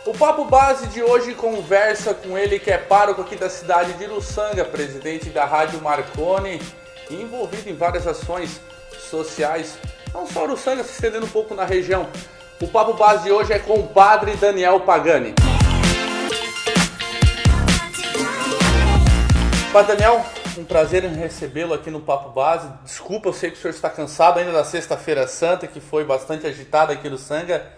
O Papo Base de hoje conversa com ele que é pároco aqui da cidade de Uruçanga, presidente da Rádio Marconi e envolvido em várias ações sociais, não só Uruçanga, se estendendo um pouco na região. O Papo Base de hoje é com o Padre Daniel Pagani. Padre Daniel, um prazer em recebê-lo aqui no Papo Base. Desculpa, eu sei que o senhor está cansado ainda da Sexta-feira Santa, que foi bastante agitada aqui no Uruçanga.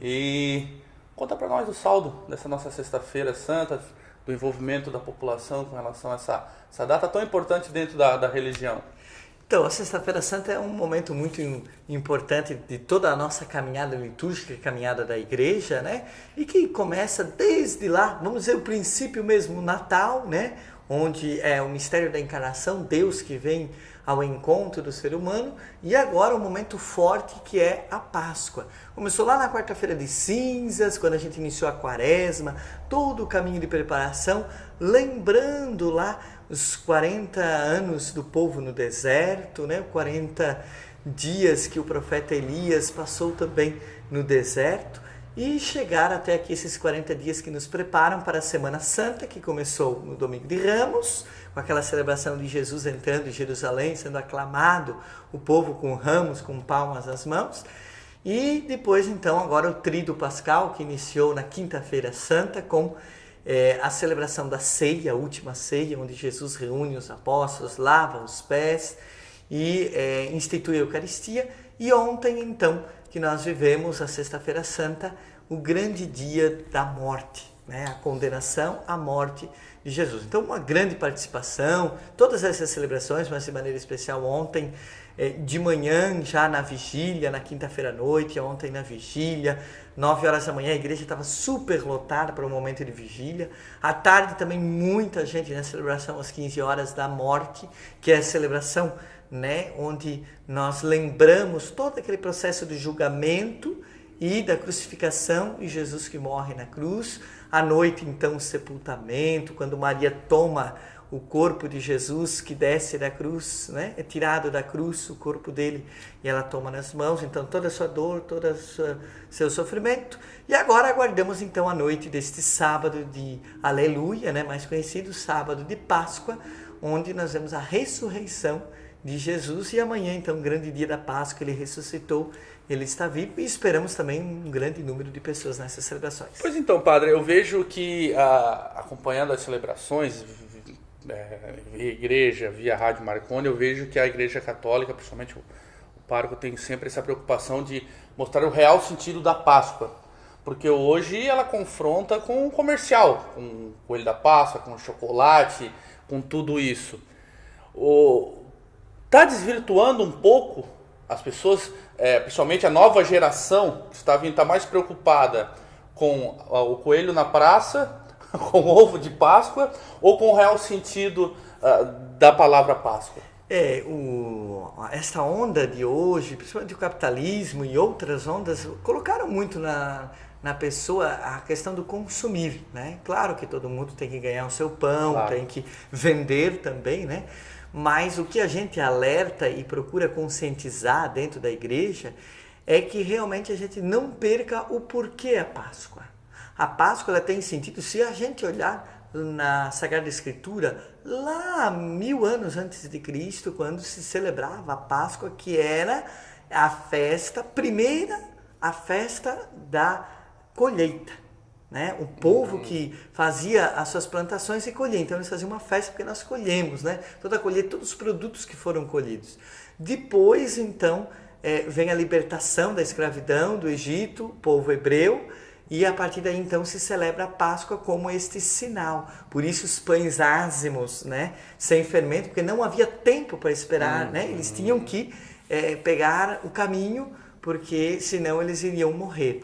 E conta para nós o saldo dessa nossa Sexta-feira Santa, do envolvimento da população com relação a essa data tão importante dentro da religião. Então, a Sexta-feira Santa é um momento muito importante de toda a nossa caminhada litúrgica, caminhada da igreja, né? E que começa desde lá, vamos dizer, o princípio mesmo, o Natal, né? Onde é o mistério da encarnação, Deus que vem ao encontro do ser humano, e agora o momento forte que é a Páscoa. Começou lá na quarta-feira de cinzas, quando a gente iniciou a quaresma, todo o caminho de preparação, lembrando lá os 40 anos do povo no deserto, né? 40 dias que o profeta Elias passou também no deserto, e chegar até aqui esses 40 dias que nos preparam para a Semana Santa, que começou no Domingo de Ramos, com aquela celebração de Jesus entrando em Jerusalém, sendo aclamado, o povo com ramos, com palmas nas mãos. E depois, então, agora o Tríduo Pascal, que iniciou na Quinta-feira Santa, com a celebração da ceia, a última ceia, onde Jesus reúne os apóstolos, lava os pés e institui a Eucaristia. E ontem, então, que nós vivemos a Sexta-feira Santa, o grande dia da morte, né? A condenação à morte de Jesus. Então, uma grande participação, todas essas celebrações, mas de maneira especial ontem, de manhã, já na vigília, na quinta-feira à noite, ontem na vigília, 9 horas da manhã, a igreja estava super lotada para o momento de vigília. À tarde também muita gente na celebração às 15 horas da morte, que é a celebração, né, onde nós lembramos todo aquele processo de julgamento e da crucificação e Jesus que morre na cruz. À noite, então, o sepultamento, quando Maria toma o corpo de Jesus que desce da cruz, né? É tirado da cruz o corpo dele e ela toma nas mãos, então toda a sua dor, todo o seu sofrimento. E agora aguardamos então a noite deste sábado de Aleluia, né? Mais conhecido, sábado de Páscoa, onde nós vemos a ressurreição de Jesus, e amanhã então, grande dia da Páscoa, ele ressuscitou, ele está vivo, e esperamos também um grande número de pessoas nessas celebrações. Pois então, padre, eu vejo que acompanhando as celebrações, via igreja, via Rádio Marconi, eu vejo que a Igreja Católica, principalmente o pároco, tem sempre essa preocupação de mostrar o real sentido da Páscoa, porque hoje ela confronta com o comercial, com o coelho da Páscoa, com o chocolate, com tudo isso. Está desvirtuando um pouco as pessoas, principalmente a nova geração, que está mais preocupada com o coelho na praça, com o ovo de Páscoa, ou com o real sentido da palavra Páscoa? Esta onda de hoje, principalmente o capitalismo e outras ondas, colocaram muito na pessoa a questão do consumir, né? Claro que todo mundo tem que ganhar o seu pão, claro, tem que vender também, né? Mas o que a gente alerta e procura conscientizar dentro da igreja é que realmente a gente não perca o porquê a Páscoa. A Páscoa ela tem sentido, se a gente olhar na Sagrada Escritura, lá 1000 anos antes de Cristo, quando se celebrava a Páscoa, que era a festa, a festa da colheita, né? O povo que fazia as suas plantações e colhia, então eles faziam uma festa porque nós colhemos, né? Toda a colheita, todos os produtos que foram colhidos. Depois, então, vem a libertação da escravidão do Egito, o povo hebreu, e a partir daí, então, se celebra a Páscoa como este sinal. Por isso os pães ázimos, né? Sem fermento, porque não havia tempo para esperar, né? Eles tinham que pegar o caminho, porque senão eles iriam morrer.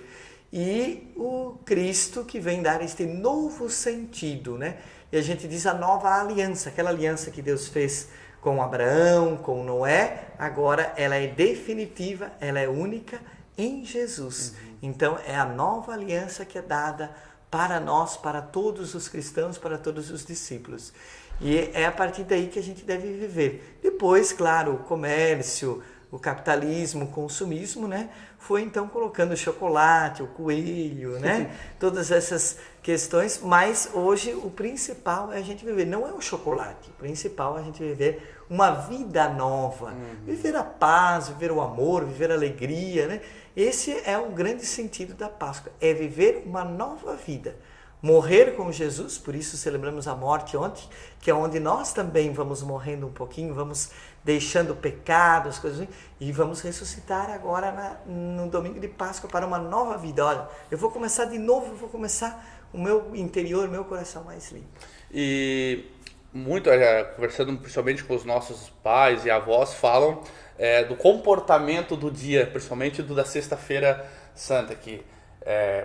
E o Cristo que vem dar este novo sentido, né? E a gente diz a nova aliança, aquela aliança que Deus fez com Abraão, com Noé, agora ela é definitiva, ela é única em Jesus. Então é a nova aliança que é dada para nós, para todos os cristãos, para todos os discípulos. E é a partir daí que a gente deve viver. Depois, claro, o comércio, o capitalismo, o consumismo, né, foi então colocando o chocolate, o coelho, né, todas essas questões, mas hoje o principal é a gente viver, não é o chocolate, o principal é a gente viver uma vida nova, viver a paz, viver o amor, viver a alegria, né? Esse é o grande sentido da Páscoa, é viver uma nova vida. Morrer com Jesus, por isso celebramos a morte ontem, que é onde nós também vamos morrendo um pouquinho, vamos deixando o pecado, as coisas assim, e vamos ressuscitar agora no domingo de Páscoa para uma nova vida. Olha, eu vou começar de novo, eu vou começar o meu interior, o meu coração mais limpo. E muito, conversando principalmente com os nossos pais e avós, falam do comportamento do dia, principalmente do da Sexta-feira Santa, que,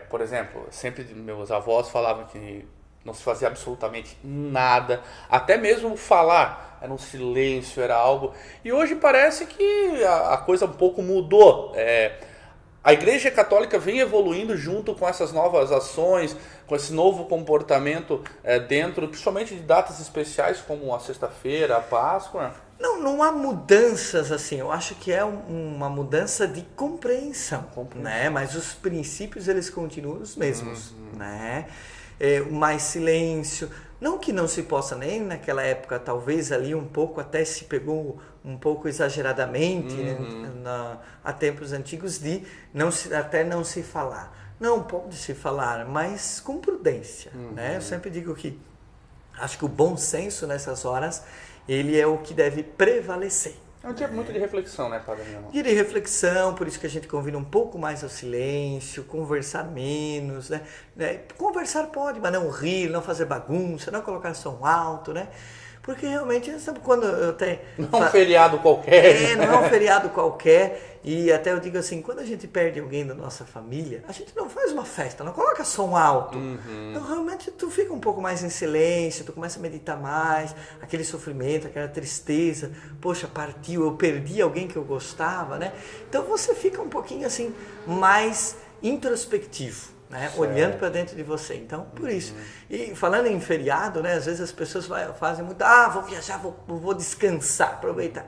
por exemplo, sempre meus avós falavam que não se fazia absolutamente nada, até mesmo falar era um silêncio, era algo, e hoje parece que a coisa um pouco mudou. A Igreja Católica vem evoluindo junto com essas novas ações, com esse novo comportamento dentro, principalmente de datas especiais como a Sexta-feira, a Páscoa. Não há mudanças assim, eu acho que é uma mudança de compreensão. Né? Mas os princípios eles continuam os mesmos. Né? Mais silêncio, não que não se possa, nem naquela época, talvez ali um pouco até se pegou um pouco exageradamente a tempos antigos de até não se falar. Não pode se falar, mas com prudência. Né? Eu sempre digo que acho que o bom senso nessas horas ele é o que deve prevalecer. É um dia muito de reflexão, né, Padre? Dia de reflexão, por isso que a gente convida um pouco mais ao silêncio, conversar menos, né? Conversar pode, mas não rir, não fazer bagunça, não colocar som alto, né? Porque realmente, sabe quando eu até... Não é um feriado qualquer. Não é um feriado qualquer. E até eu digo assim, quando a gente perde alguém da nossa família, a gente não faz uma festa, não coloca som alto. Então realmente tu fica um pouco mais em silêncio, tu começa a meditar mais, aquele sofrimento, aquela tristeza, poxa, partiu, eu perdi alguém que eu gostava, né? Então você fica um pouquinho assim, mais introspectivo. Né? Olhando para dentro de você, então por isso. E falando em feriado, né? Às vezes as pessoas fazem muito, vou viajar, vou descansar, aproveitar.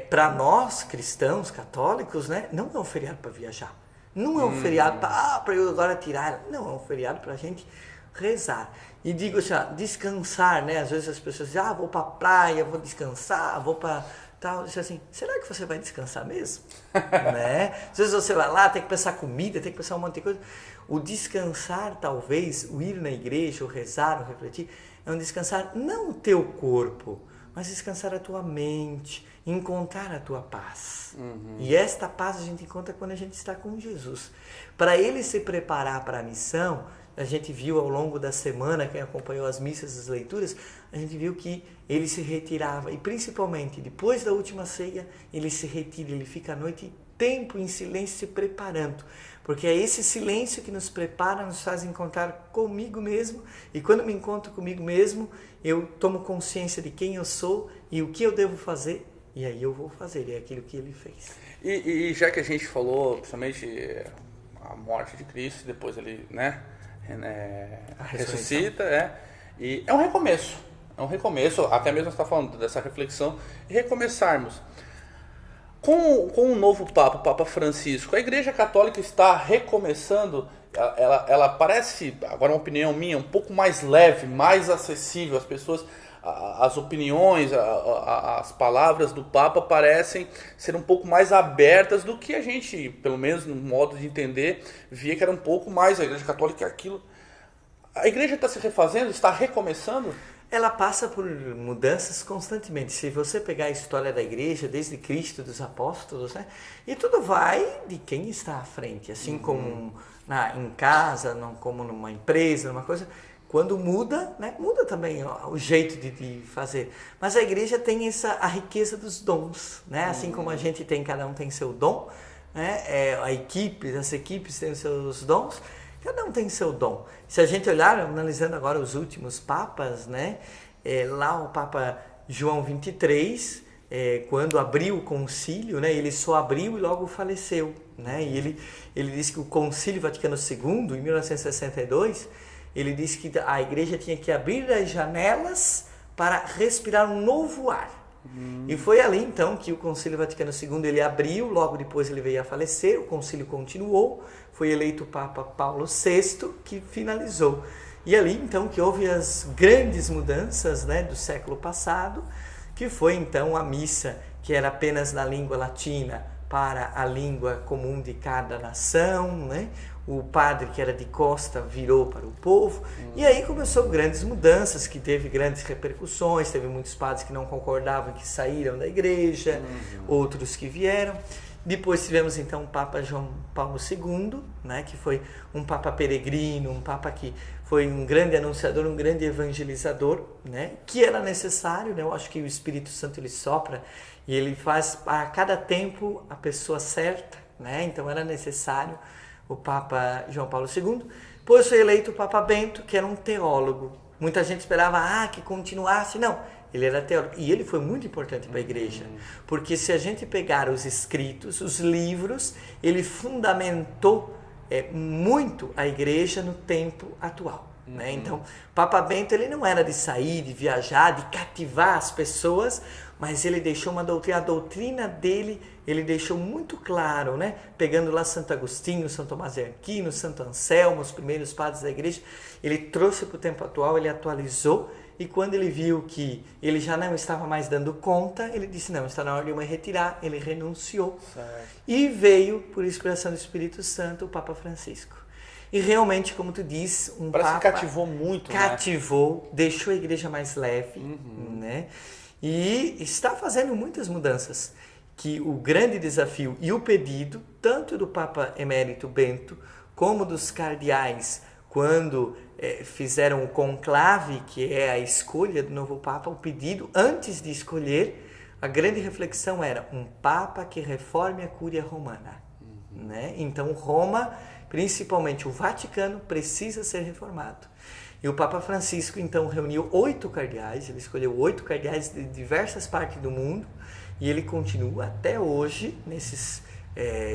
Para nós cristãos, católicos, né? Não é um feriado para viajar, não é um feriado para eu agora tirar, não, é um feriado para a gente rezar. E digo assim, descansar, né? Às vezes as pessoas dizem, vou para a praia, vou descansar, vou para tal, diz assim, será que você vai descansar mesmo? Né? Às vezes você vai lá, tem que pensar comida, tem que pensar um monte de coisa. O descansar, talvez, o ir na igreja, o rezar, o refletir, é um descansar não o teu corpo, mas descansar a tua mente, encontrar a tua paz. E esta paz a gente encontra quando a gente está com Jesus. Para ele se preparar para a missão, a gente viu ao longo da semana, quem acompanhou as missas, as leituras, a gente viu que ele se retirava, e principalmente depois da última ceia, ele se retira, ele fica a noite tempo em silêncio se preparando, porque é esse silêncio que nos prepara, nos faz encontrar comigo mesmo, e quando me encontro comigo mesmo, eu tomo consciência de quem eu sou e o que eu devo fazer, e aí eu vou fazer, é aquilo que ele fez. E já que a gente falou, principalmente a morte de Cristo, depois ele, né, ressuscita, e é um recomeço, até mesmo você está falando dessa reflexão, e recomeçarmos. Com o novo Papa, o Papa Francisco, a Igreja Católica está recomeçando, ela parece, agora uma opinião minha, um pouco mais leve, mais acessível, as pessoas, as opiniões, as palavras do Papa parecem ser um pouco mais abertas do que a gente, pelo menos no modo de entender, via que era um pouco mais a Igreja Católica aquilo. A Igreja está se refazendo, está recomeçando? Ela passa por mudanças constantemente. Se você pegar a história da igreja, desde Cristo, dos apóstolos, né? E tudo vai de quem está à frente. Assim como em casa, não como numa empresa, numa coisa. Quando muda, né? Muda também o jeito de fazer. Mas a igreja tem a riqueza dos dons. Né? Assim como a gente tem, cada um tem seu dom, né? As equipes têm os seus dons. Cada um tem seu dom. Se a gente olhar, analisando agora os últimos papas, né? Lá o Papa João XXIII, quando abriu o concílio, né? Ele só abriu e logo faleceu. Né? E ele disse que o Concílio Vaticano II, em 1962, ele disse que a igreja tinha que abrir as janelas para respirar um novo ar. E foi ali então que o Concílio Vaticano II ele abriu, logo depois ele veio a falecer, o concílio continuou, foi eleito o Papa Paulo VI que finalizou. E ali então que houve as grandes mudanças, né, do século passado, que foi então a missa que era apenas na língua latina para a língua comum de cada nação, né? O padre que era de costa virou para o povo, e aí começou grandes mudanças, que teve grandes repercussões, teve muitos padres que não concordavam, que saíram da igreja, outros que vieram. Depois tivemos então o Papa João Paulo II, né, que foi um Papa peregrino, um Papa que foi um grande anunciador, um grande evangelizador, né, que era necessário, né, eu acho que o Espírito Santo ele sopra e ele faz a cada tempo a pessoa certa, né, então era necessário o Papa João Paulo II. Depois foi eleito o Papa Bento, que era um teólogo. Muita gente esperava que continuasse. Não, ele era teólogo. E ele foi muito importante para a igreja. Porque se a gente pegar os escritos, os livros, ele fundamentou muito a igreja no tempo atual. Né? Então, Papa Bento ele não era de sair, de viajar, de cativar as pessoas, mas ele deixou uma doutrina, a doutrina dele ele deixou muito claro, né? Pegando lá Santo Agostinho, São Tomás de Aquino, Santo Anselmo, os primeiros padres da igreja, ele trouxe para o tempo atual, ele atualizou, e quando ele viu que ele já não estava mais dando conta, ele disse, não, está na hora de eu me retirar, ele renunciou. Certo. E veio, por inspiração do Espírito Santo, o Papa Francisco. E realmente, como tu diz, Parece Papa que cativou muito, cativou, né? Deixou a igreja mais leve, né? E está fazendo muitas mudanças, que o grande desafio e o pedido, tanto do Papa Emérito Bento, como dos cardeais, quando fizeram o conclave, que é a escolha do novo Papa, o pedido, antes de escolher, a grande reflexão era um Papa que reforme a Cúria Romana. Né? Então, Roma, principalmente o Vaticano, precisa ser reformado. E o Papa Francisco, então, reuniu 8 cardeais, ele escolheu 8 cardeais de diversas partes do mundo, e ele continua até hoje, nesses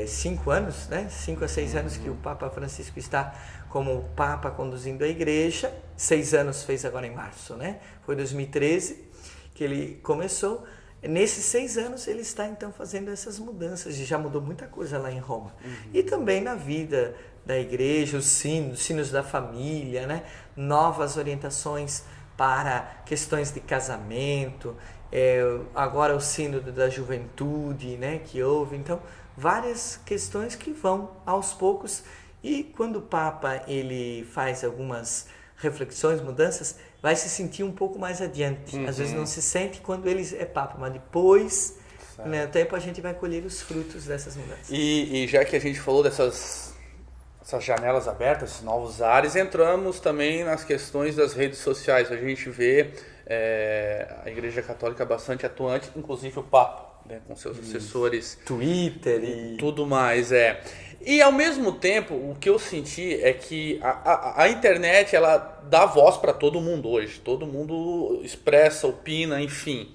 5 anos, né? 5 a 6 anos que o Papa Francisco está como Papa conduzindo a igreja, 6 anos fez agora em março, né? Foi 2013 que ele começou. Nesses 6 anos ele está então fazendo essas mudanças, e já mudou muita coisa lá em Roma. E também na vida da igreja, os sinos da família, né? Novas orientações para questões de casamento, agora o sínodo da juventude, né, que houve. Então, várias questões que vão aos poucos, e quando o Papa ele faz algumas reflexões, mudanças, vai se sentir um pouco mais adiante. Às vezes não se sente quando ele é Papa, mas depois, né, o tempo a gente vai colher os frutos dessas mudanças. E já que a gente falou essas janelas abertas, esses novos ares, entramos também nas questões das redes sociais. A gente vê a Igreja Católica bastante atuante, inclusive o Papa, né, com seus assessores, Twitter e tudo mais. E ao mesmo tempo, o que eu senti é que a internet ela dá voz para todo mundo hoje. Todo mundo expressa, opina, enfim.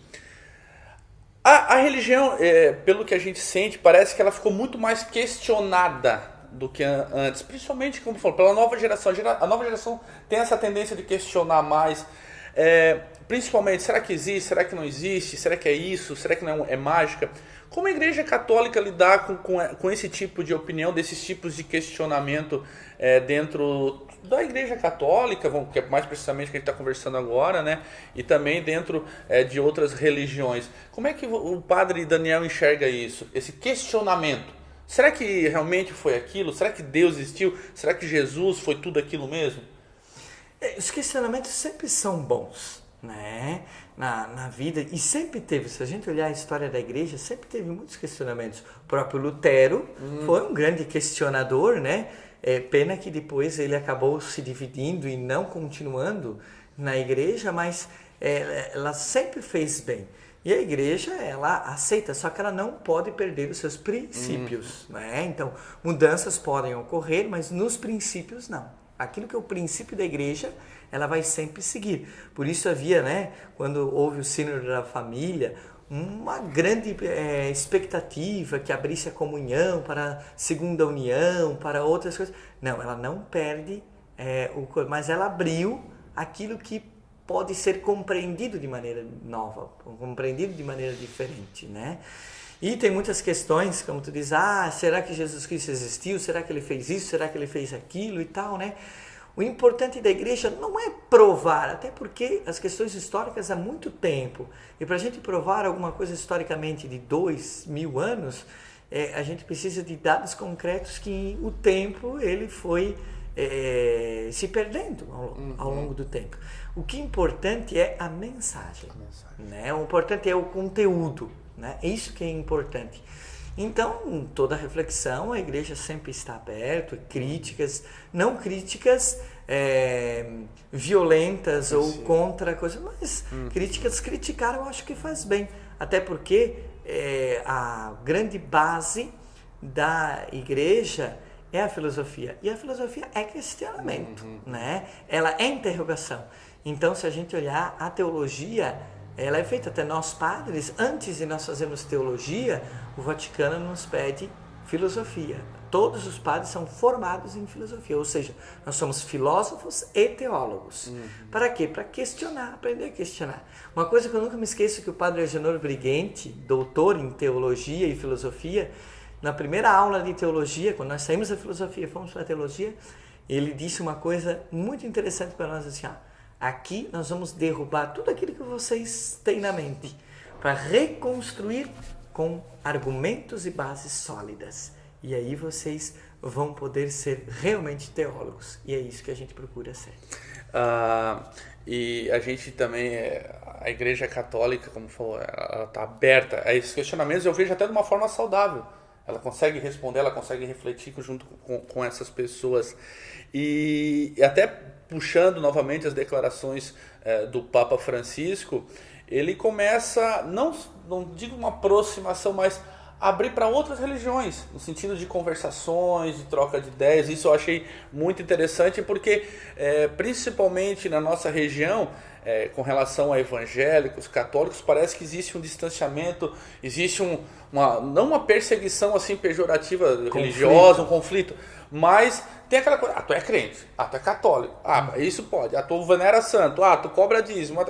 A religião, pelo que a gente sente, parece que ela ficou muito mais questionada do que antes, principalmente, como falou, pela nova geração. A nova geração tem essa tendência de questionar mais, principalmente, será que existe, será que não existe, será que é isso, será que não é mágica? Como a Igreja Católica lidar com esse tipo de opinião, desses tipos de questionamento dentro da Igreja Católica, que é mais precisamente o que a gente está conversando agora, né? E também dentro de outras religiões. Como é que o padre Daniel enxerga isso, esse questionamento? Será que realmente foi aquilo? Será que Deus existiu? Será que Jesus foi tudo aquilo mesmo? Os questionamentos sempre são bons, né? Na vida, e sempre teve, se a gente olhar a história da igreja, sempre teve muitos questionamentos. O próprio Lutero foi um grande questionador, né? Pena que depois ele acabou se dividindo e não continuando na igreja, mas ela sempre fez bem. E a igreja, ela aceita, só que ela não pode perder os seus princípios, né? Então, mudanças podem ocorrer, mas nos princípios não. Aquilo que é o princípio da igreja, ela vai sempre seguir. Por isso havia, né, quando houve o sínodo da família, uma grande expectativa que abrisse a comunhão para a segunda união, para outras coisas. Não, ela não perde, mas ela abriu aquilo que pode ser compreendido de maneira nova, compreendido de maneira diferente, né? E tem muitas questões, como tu diz, será que Jesus Cristo existiu? Será que ele fez isso? Será que ele fez aquilo e tal, né? O importante da igreja não é provar, até porque as questões históricas há muito tempo. E para a gente provar alguma coisa historicamente de 2000 anos, a gente precisa de dados concretos que o tempo ele foi se perdendo ao longo do tempo. O que é importante é a mensagem. Né? O importante é o conteúdo. Né? É isso que é importante. Então, toda reflexão, a igreja sempre está aberta, críticas, não críticas violentas ou contra coisa, mas críticas, criticar eu acho que faz bem. Até porque a grande base da igreja é a filosofia. E a filosofia é questionamento, né? Ela é interrogação. Então, se a gente olhar a teologia, ela é feita até nós padres, antes de nós fazermos teologia, o Vaticano nos pede filosofia. Todos os padres são formados em filosofia, ou seja, nós somos filósofos e teólogos. Para quê? Para questionar, aprender a questionar. Uma coisa que eu nunca me esqueço que o padre Agenor Brighenti, doutor em teologia e filosofia, na primeira aula de teologia, quando nós saímos da filosofia e fomos para a teologia, ele disse uma coisa muito interessante para nós, assim, aqui nós vamos derrubar tudo aquilo que vocês têm na mente para reconstruir com argumentos e bases sólidas. E aí vocês vão poder ser realmente teólogos. E é isso que a gente procura ser. E a gente também, a Igreja Católica, como falou, ela está aberta a esses questionamentos. Eu vejo até de uma forma saudável. Ela consegue responder, ela consegue refletir junto com essas pessoas. E até puxando novamente as declarações do Papa Francisco, ele começa, não digo uma aproximação, mas abrir para outras religiões, no sentido de conversações, de troca de ideias. Isso eu achei muito interessante, porque principalmente na nossa região, com relação a evangélicos, católicos, parece que existe um distanciamento, existe não uma perseguição assim pejorativa religiosa, um conflito, mas tem aquela coisa, tu é crente, tu é católico, isso pode, tu venera santo, tu cobra dízimo.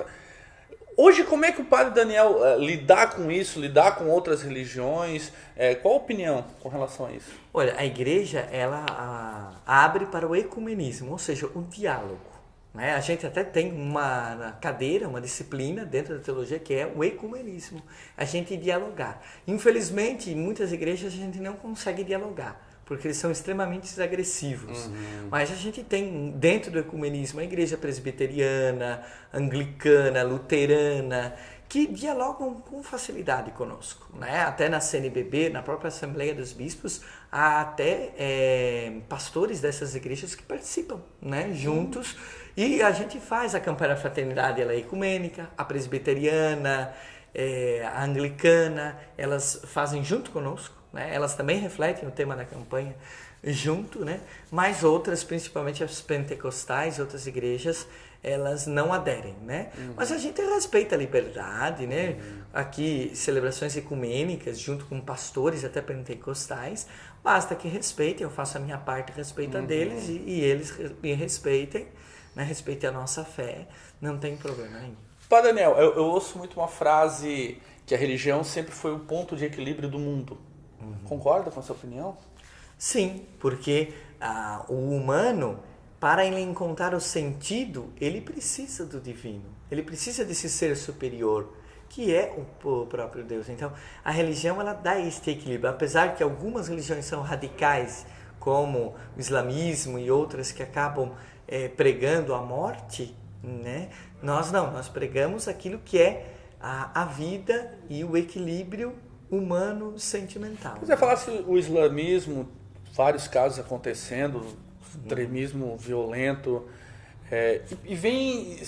Hoje, como é que o padre Daniel lidar com isso, lidar com outras religiões? Qual a opinião com relação a isso? Olha, a igreja, ela abre para o ecumenismo, ou seja, o diálogo. Né? A gente até tem uma cadeira, uma disciplina dentro da teologia que é o ecumenismo, a gente dialogar. Infelizmente, em muitas igrejas a gente não consegue dialogar, porque eles são extremamente agressivos. Mas a gente tem dentro do ecumenismo a igreja presbiteriana, anglicana, luterana, que dialogam com facilidade conosco. Né? Até na CNBB, na própria Assembleia dos Bispos, há até pastores dessas igrejas que participam, né? Juntos. E a gente faz a campanha da fraternidade, ela é ecumênica, a presbiteriana, a anglicana, elas fazem junto conosco. Né? Elas também refletem o tema da campanha junto, né? Mas outras, principalmente as pentecostais, outras igrejas, elas não aderem, né? Mas a gente respeita a liberdade, né? Aqui, celebrações ecumênicas, junto com pastores até pentecostais, basta que respeitem, eu faço a minha parte, respeito a deles e eles me respeitem, né? Respeitem a nossa fé, não tem problema nenhum. Padre Daniel, eu ouço muito uma frase que a religião sempre foi o ponto de equilíbrio do mundo. Concorda com essa opinião? Sim, porque o humano, para ele encontrar o sentido, ele precisa do divino. Ele precisa desse ser superior, que é o próprio Deus. Então, a religião, ela dá este equilíbrio. Apesar que algumas religiões são radicais, como o islamismo e outras que acabam pregando a morte, né? Nós não, nós pregamos aquilo que é a vida e o equilíbrio humano sentimental. Se você falasse o islamismo, vários casos acontecendo, extremismo violento, e vem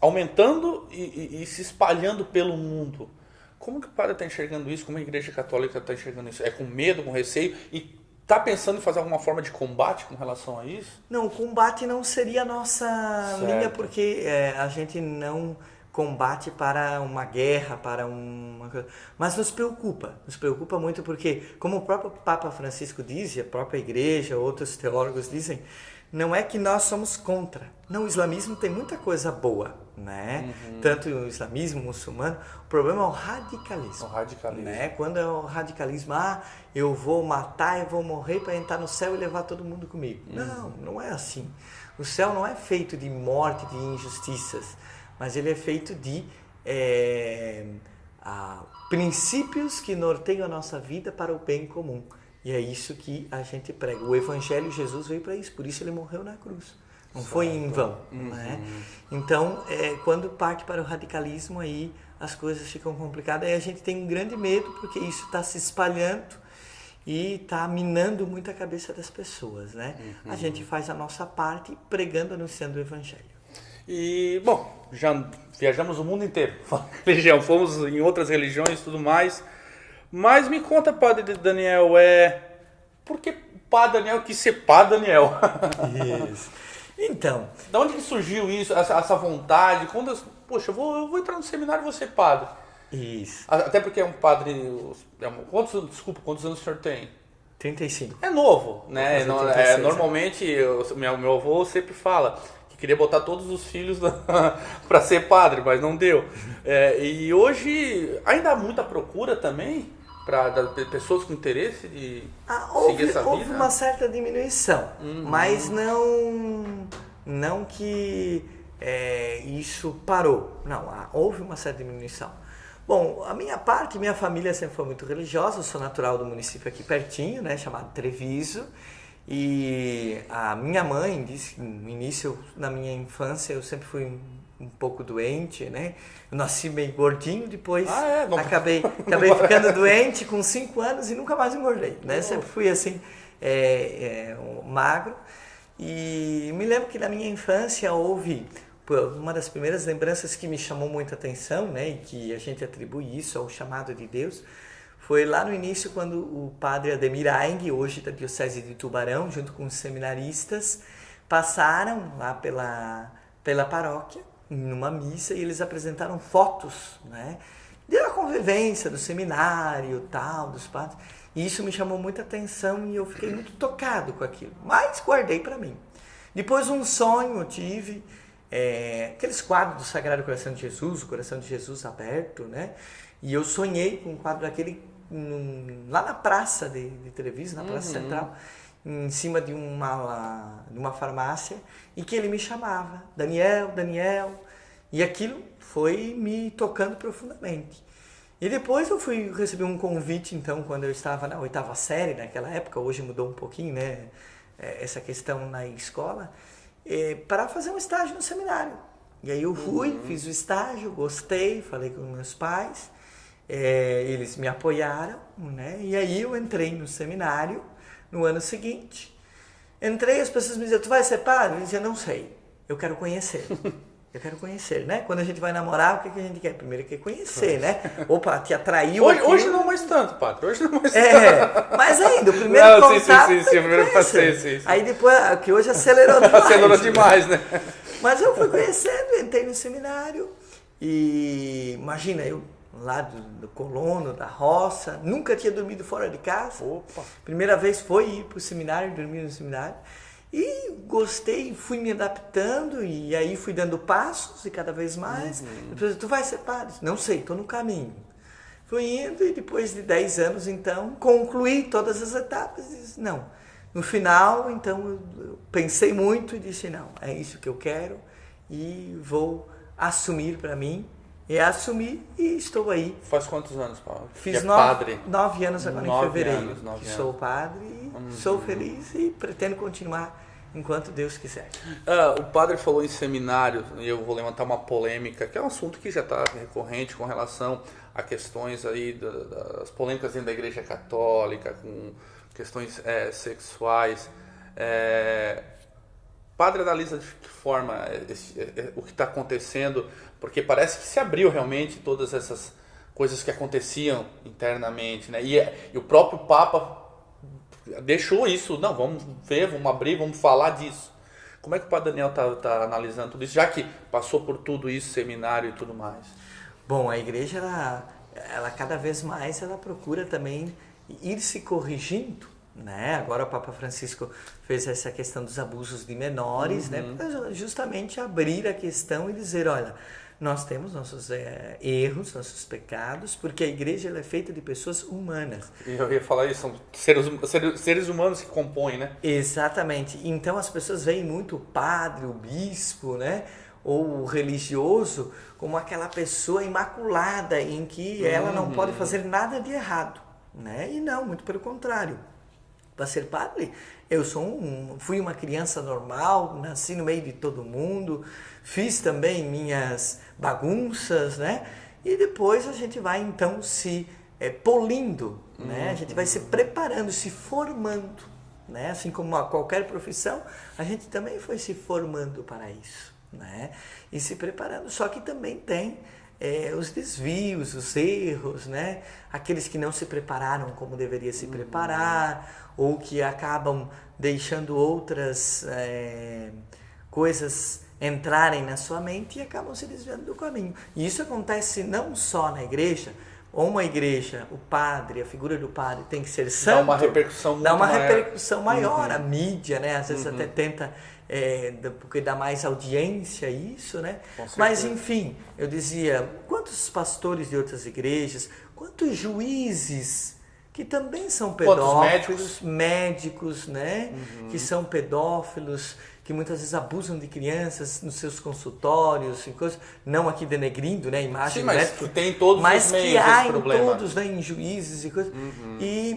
aumentando e se espalhando pelo mundo. Como que o padre está enxergando isso? Como a Igreja Católica está enxergando isso? É com medo, com receio? E está pensando em fazer alguma forma de combate com relação a isso? Não, o combate não seria a nossa linha, porque a gente não combate para uma guerra, para uma coisa. Mas nos preocupa muito porque, como o próprio Papa Francisco diz, e a própria igreja, outros teólogos dizem, não é que nós somos contra. Não, o islamismo tem muita coisa boa, né? Tanto o islamismo, o muçulmano. O problema é o radicalismo. O radicalismo. Né? Quando é o radicalismo, eu vou matar, eu vou morrer para entrar no céu e levar todo mundo comigo. Não, não é assim. O céu não é feito de morte, de injustiças, mas ele é feito de princípios que norteiam a nossa vida para o bem comum. E é isso que a gente prega. O Evangelho, Jesus veio para isso, por isso ele morreu na cruz. Não foi em vão. Né? Então, quando parte para o radicalismo, aí as coisas ficam complicadas. Aí a gente tem um grande medo, porque isso está se espalhando e está minando muito a cabeça das pessoas. Né? A gente faz a nossa parte pregando, anunciando o Evangelho. E, bom, já viajamos o mundo inteiro. Religião, fomos em outras religiões e tudo mais. Mas me conta, Padre Daniel, por que o Padre Daniel quis ser Padre Daniel? Isso. Então... Da onde que surgiu isso, essa vontade? Poxa, eu vou entrar no seminário e vou ser padre. Isso. Até porque é um padre... Quantos anos o senhor tem? 35. É novo, né? 36, Normalmente, meu avô sempre fala que queria botar todos os filhos para ser padre, mas não deu. E hoje ainda há muita procura também para pessoas com interesse de seguir essa vida? Houve uma certa diminuição, mas não que isso parou. Não, houve uma certa diminuição. Bom, a minha família sempre foi muito religiosa. Eu sou natural do município aqui pertinho, né, chamado Treviso. E a minha mãe disse que no início, na minha infância, eu sempre fui um pouco doente, né? Eu nasci meio gordinho, depois acabei ficando doente com 5 anos e nunca mais engordei, né? Sempre fui assim, magro. E me lembro que na minha infância houve uma das primeiras lembranças que me chamou muita atenção, né? E que a gente atribui isso ao chamado de Deus. Foi lá no início, quando o padre Ademir Aing, hoje da Diocese de Tubarão, junto com os seminaristas, passaram lá pela paróquia, numa missa, e eles apresentaram fotos, né, da convivência do seminário, tal, dos padres. E isso me chamou muita atenção e eu fiquei muito tocado com aquilo, mas guardei para mim. Depois um sonho eu tive, aqueles quadros do Sagrado Coração de Jesus, o Coração de Jesus aberto, né? E eu sonhei com um quadro daquele lá na praça de Treviso, na Praça Central, em cima de uma farmácia, e que ele me chamava, Daniel, Daniel, e aquilo foi me tocando profundamente. E depois eu recebi um convite, então, quando eu estava na 8ª série, naquela época, hoje mudou um pouquinho, né, essa questão na escola, para fazer um estágio no seminário. E aí eu fui, fiz o estágio, gostei, falei com meus pais, eles me apoiaram, né, e aí eu entrei no seminário no ano seguinte. Entrei, as pessoas me diziam, tu vai ser padre? Eu dizia, não sei, eu quero conhecer. Eu quero conhecer, né? Quando a gente vai namorar, o que a gente quer? Primeiro quer conhecer, né? Opa, te atraiu hoje não mais tanto, padre. Hoje não mais tanto. Mas ainda, o primeiro contato sim, o primeiro passeio, sim. Aí depois, que hoje acelerou demais. Acelerou demais, né? Mas eu fui conhecendo, entrei no seminário e imagina, eu lá do colono, da roça, nunca tinha dormido fora de casa. Opa. Primeira vez foi ir para o seminário, dormir no seminário. E gostei, fui me adaptando e aí fui dando passos e cada vez mais. Depois, tu vai ser padre? Não sei, estou no caminho. Fui indo e depois de 10 anos, então, concluí todas as etapas e disse, não. No final, então, eu pensei muito e disse, não, é isso que eu quero e vou assumir para mim. E assumi e estou aí. Faz quantos anos, Paulo? Fiz padre? 9 anos agora em fevereiro. 9 anos. Sou padre e sou feliz e pretendo continuar enquanto Deus quiser. O padre falou em seminário, e eu vou levantar uma polêmica, que é um assunto que já está recorrente com relação a questões aí das polêmicas dentro da Igreja Católica, com questões sexuais. O padre analisa de que forma o que está acontecendo, porque parece que se abriu realmente todas essas coisas que aconteciam internamente, né? E o próprio Papa deixou isso, não, vamos ver, vamos abrir, vamos falar disso. Como é que o Padre Daniel está analisando tudo isso, já que passou por tudo isso, seminário e tudo mais? Bom, a igreja, ela cada vez mais ela procura também ir se corrigindo, né? Agora o Papa Francisco fez essa questão dos abusos de menores, né? Para justamente abrir a questão e dizer, olha, nós temos nossos erros, nossos pecados, porque a igreja ela é feita de pessoas humanas. Eu ia falar isso, são seres humanos que compõem, né? Exatamente. Então as pessoas veem muito o padre, o bispo, né? Ou o religioso como aquela pessoa imaculada em que ela não pode fazer nada de errado, né? E não, muito pelo contrário. Para ser padre, eu fui uma criança normal, nasci no meio de todo mundo, fiz também minhas bagunças, né? E depois a gente vai então se polindo, né? A gente vai se preparando, se formando, né? Assim como a qualquer profissão, a gente também foi se formando para isso, né? E se preparando, só que também tem os desvios, os erros, né? Aqueles que não se prepararam como deveria se preparar, ou que acabam deixando outras coisas entrarem na sua mente e acabam se desviando do caminho. E isso acontece não só na igreja, ou uma igreja, o padre, a figura do padre tem que ser santo, dá uma repercussão maior, a mídia, né? Às vezes até tenta porque dá mais audiência a isso, né? Mas enfim, eu dizia, quantos pastores de outras igrejas, quantos juízes que também são pedófilos, médicos, né? Que são pedófilos, que muitas vezes abusam de crianças nos seus consultórios e coisas, não aqui denegrindo, né, imagem, sim, mas que tem todos mas os meios que há esse em problema. todos, né, em juízes e coisas.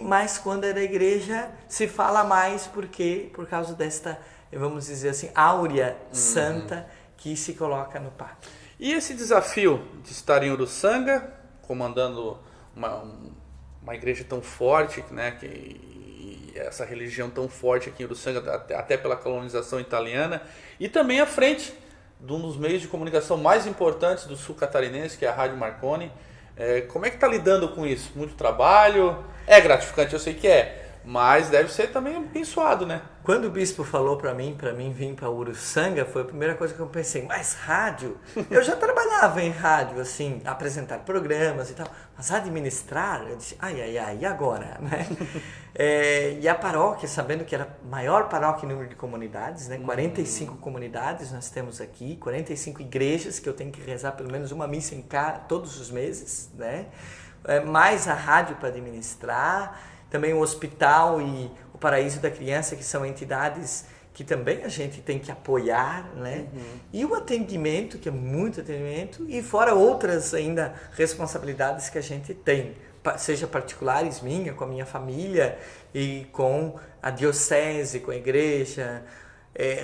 Mas quando é da igreja se fala mais por causa desta, vamos dizer assim, áurea santa que se coloca no padre. E esse desafio de estar em Uruçanga, comandando uma igreja tão forte, né, e essa religião tão forte aqui em Uruçanga, até pela colonização italiana, e também à frente de um dos meios de comunicação mais importantes do sul catarinense, que é a Rádio Marconi. Como é que está lidando com isso? Muito trabalho? É gratificante, eu sei que mas deve ser também abençoado, né? Quando o bispo falou para mim vir para Uruçanga, foi a primeira coisa que eu pensei, mas rádio? Eu já trabalhava em rádio, assim, apresentar programas e tal, mas administrar? Eu disse, e agora? Né? E a paróquia, sabendo que era a maior paróquia em número de comunidades, né? 45 comunidades nós temos aqui, 45 igrejas que eu tenho que rezar pelo menos uma missa todos os meses, né? Mais a rádio para administrar, também o hospital e o Paraíso da Criança, que são entidades que também a gente tem que apoiar, né? E o atendimento, que é muito atendimento, e fora outras ainda responsabilidades que a gente tem, seja particulares minha, com a minha família e com a diocese, com a igreja.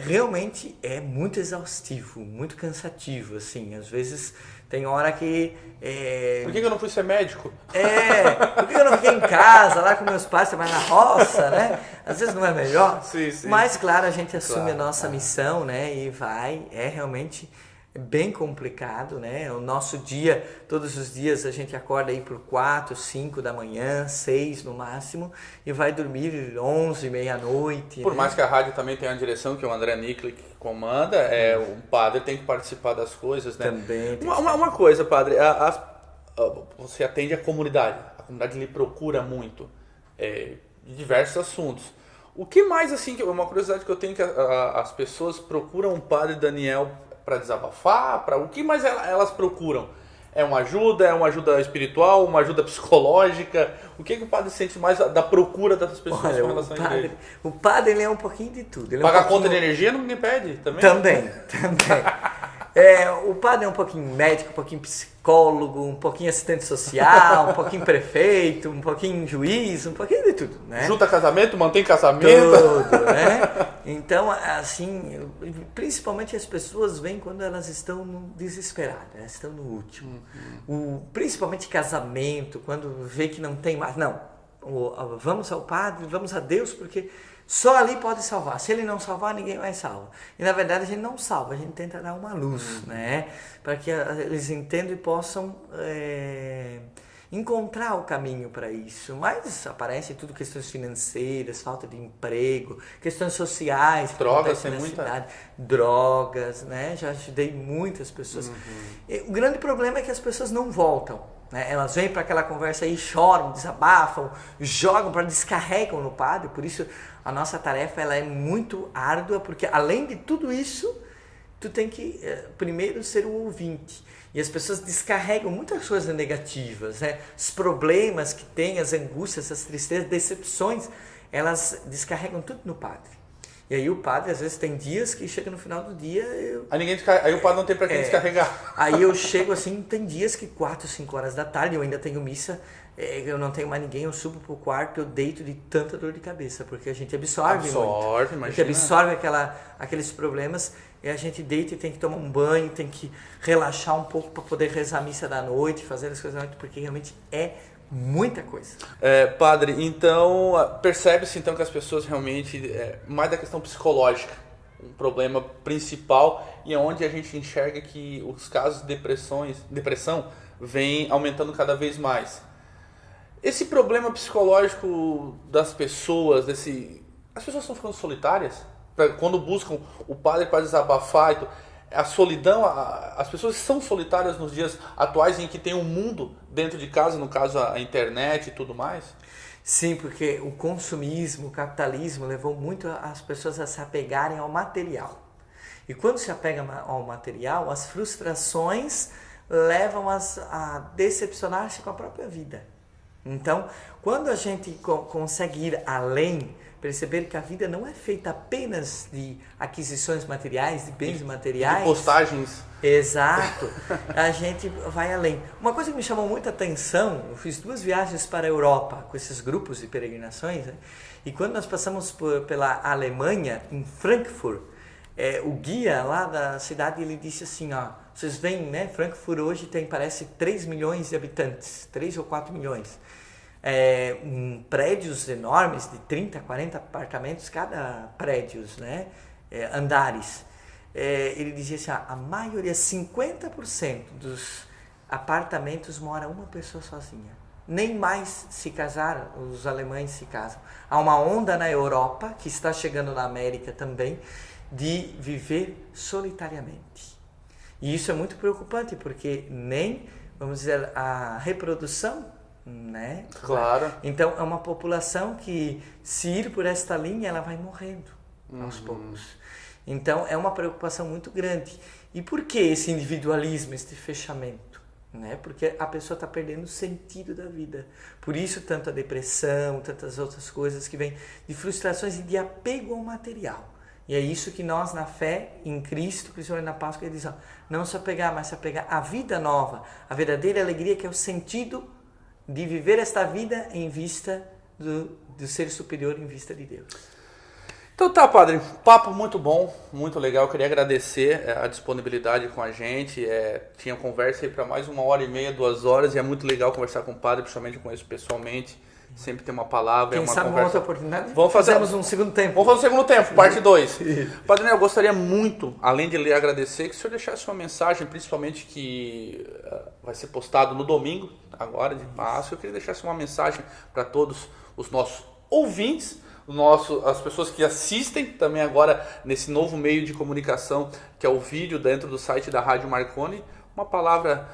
Realmente é muito exaustivo, muito cansativo, assim, às vezes tem hora que... Por que eu não fui ser médico? Por que eu não fiquei em casa, lá com meus pais, mas na roça, né? Às vezes não é melhor. Sim. Mas, claro, a gente assume a nossa missão, né? E vai, realmente bem complicado, né? O nosso dia, todos os dias a gente acorda aí por 4, 5 da manhã, 6 no máximo, e vai dormir 11, meia-noite. Por mais que a rádio também tenha uma direção que o André Niklik comanda, o padre tem que participar das coisas, né? Também. Uma coisa, padre, você atende a comunidade lhe procura muito de diversos assuntos. O que mais, assim, uma curiosidade que eu tenho, que as pessoas procuram o padre Daniel para desabafar, o que mais elas procuram? É uma ajuda espiritual, uma ajuda psicológica? O que o padre sente mais da procura das pessoas com relação à igreja? O padre ele é um pouquinho de tudo. Pagar conta de energia ninguém pede também? Também. O padre é um pouquinho médico, um pouquinho psicólogo, um pouquinho assistente social, um pouquinho prefeito, um pouquinho juiz, um pouquinho de tudo, né? Junta casamento, mantém casamento. Tudo, né? Então, assim, principalmente as pessoas vêm quando elas estão desesperadas, elas estão no último. Principalmente casamento, quando vê que não tem mais. Não, vamos ao padre, vamos a Deus, porque só ali pode salvar. Se ele não salvar, ninguém mais salva. E na verdade a gente não salva, a gente tenta dar uma luz, né? Para que eles entendam e possam encontrar o caminho para isso. Mas aparece tudo questões financeiras, falta de emprego, questões sociais. Drogas, tem muita. Cidade, drogas, né? Já ajudei muitas pessoas. O grande problema é que as pessoas não voltam. Né? Elas vêm para aquela conversa aí, choram, desabafam, jogam, descarregam no padre. Por isso a nossa tarefa ela é muito árdua, porque além de tudo isso, tu tem que primeiro ser o ouvinte. E as pessoas descarregam muitas coisas negativas, né? Os problemas que tem, as angústias, as tristezas, decepções, elas descarregam tudo no padre. E aí o padre, às vezes, tem dias que chega no final do dia... Aí o padre não tem para quem descarregar. Aí eu chego assim, tem dias que 4, 5 horas da tarde, eu ainda tenho missa, eu não tenho mais ninguém, eu subo pro quarto, eu deito de tanta dor de cabeça, porque a gente absorve muito. Imagina. Porque absorve aqueles problemas, e a gente deita e tem que tomar um banho, tem que relaxar um pouco para poder rezar a missa da noite, fazer as coisas da noite, porque realmente é muita coisa. Padre, então percebe-se então que as pessoas realmente, mais da questão psicológica, um problema principal, e é onde a gente enxerga que os casos de depressão vêm aumentando cada vez mais. Esse problema psicológico das pessoas, as pessoas estão ficando solitárias? Quando buscam o padre para desabafar, a solidão, as pessoas são solitárias nos dias atuais em que tem um mundo dentro de casa, no caso a internet e tudo mais? Sim, porque o consumismo, o capitalismo levou muito as pessoas a se apegarem ao material. E quando se apegam ao material, as frustrações levam-as a decepcionar-se com a própria vida. Então, quando a gente consegue ir além, perceber que a vida não é feita apenas de aquisições materiais, de bens materiais. De postagens. Exato. A gente vai além. Uma coisa que me chamou muita atenção, eu fiz 2 viagens para a Europa com esses grupos de peregrinações, né? E quando nós passamos pela Alemanha, em Frankfurt, o guia lá da cidade, ele disse assim, vocês veem, né, Frankfurt hoje tem, parece, 3 milhões de habitantes, 3 ou 4 milhões. Prédios enormes de 30, 40 apartamentos cada prédio, né? Andares. Ele dizia assim, a maioria, 50% dos apartamentos mora uma pessoa sozinha. Nem mais se casaram, os alemães se casam. Há uma onda na Europa, que está chegando na América também, de viver solitariamente. E isso é muito preocupante, porque nem, vamos dizer, a reprodução, né? Claro. Então é uma população que, se ir por esta linha, ela vai morrendo aos poucos. Então é uma preocupação muito grande. E por que esse individualismo, esse fechamento? Né? Porque a pessoa está perdendo o sentido da vida. Por isso tanta depressão, tantas outras coisas que vêm de frustrações e de apego ao material. E é isso que nós, na fé em Cristo, principalmente na Páscoa, ele diz, não se apegar, mas se apegar à vida nova, a verdadeira alegria, que é o sentido de viver esta vida em vista do ser superior, em vista de Deus. Então tá, padre, papo muito bom, muito legal. Eu queria agradecer a disponibilidade com a gente. Tinha conversa aí para mais 1h30, 2 horas, e é muito legal conversar com o padre, principalmente eu conheço pessoalmente. Sempre tem uma palavra, Quem uma sabe conversa. Uma outra oportunidade? Fazemos um segundo tempo. Vamos fazer o segundo tempo, parte 2. Padre Nel, eu gostaria muito, além de lhe agradecer, que o senhor deixasse uma mensagem, principalmente que vai ser postado no domingo, agora de Páscoa. Eu queria deixar uma mensagem para todos os nossos ouvintes, as pessoas que assistem também agora nesse novo meio de comunicação, que é o vídeo dentro do site da Rádio Marconi. Uma palavra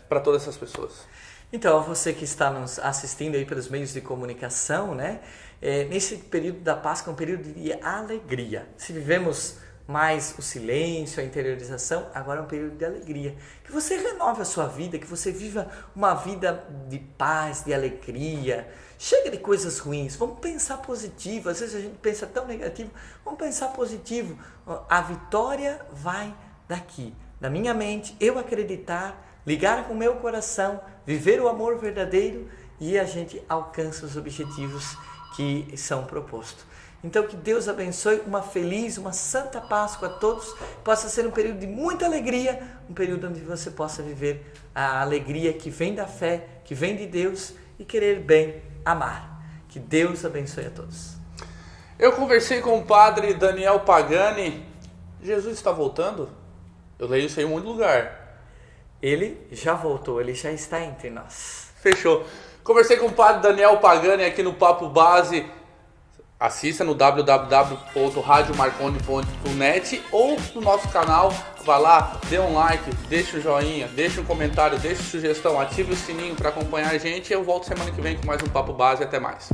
para todas essas pessoas. Então, você que está nos assistindo aí pelos meios de comunicação, né? Nesse período da Páscoa é um período de alegria. Se vivemos mais o silêncio, a interiorização, agora é um período de alegria. Que você renove a sua vida, que você viva uma vida de paz, de alegria. Chega de coisas ruins, vamos pensar positivo. Às vezes a gente pensa tão negativo, vamos pensar positivo. A vitória vai daqui, da minha mente, eu acreditar, ligar com o meu coração, viver o amor verdadeiro, e a gente alcança os objetivos que são propostos. Então que Deus abençoe, uma feliz, uma santa Páscoa a todos, possa ser um período de muita alegria, um período onde você possa viver a alegria que vem da fé, que vem de Deus, e querer bem amar. Que Deus abençoe a todos. Eu conversei com o padre Daniel Pagani. Jesus está voltando? Eu leio isso aí em um monte de lugar. Ele já voltou, ele já está entre nós. Fechou. Conversei com o padre Daniel Pagani aqui no Papo Base. Assista no www.radiomarconi.net ou no nosso canal. Vá lá, dê um like, deixe um joinha, deixe um comentário, deixe sugestão, ative o sininho para acompanhar a gente. Eu volto semana que vem com mais um Papo Base. Até mais.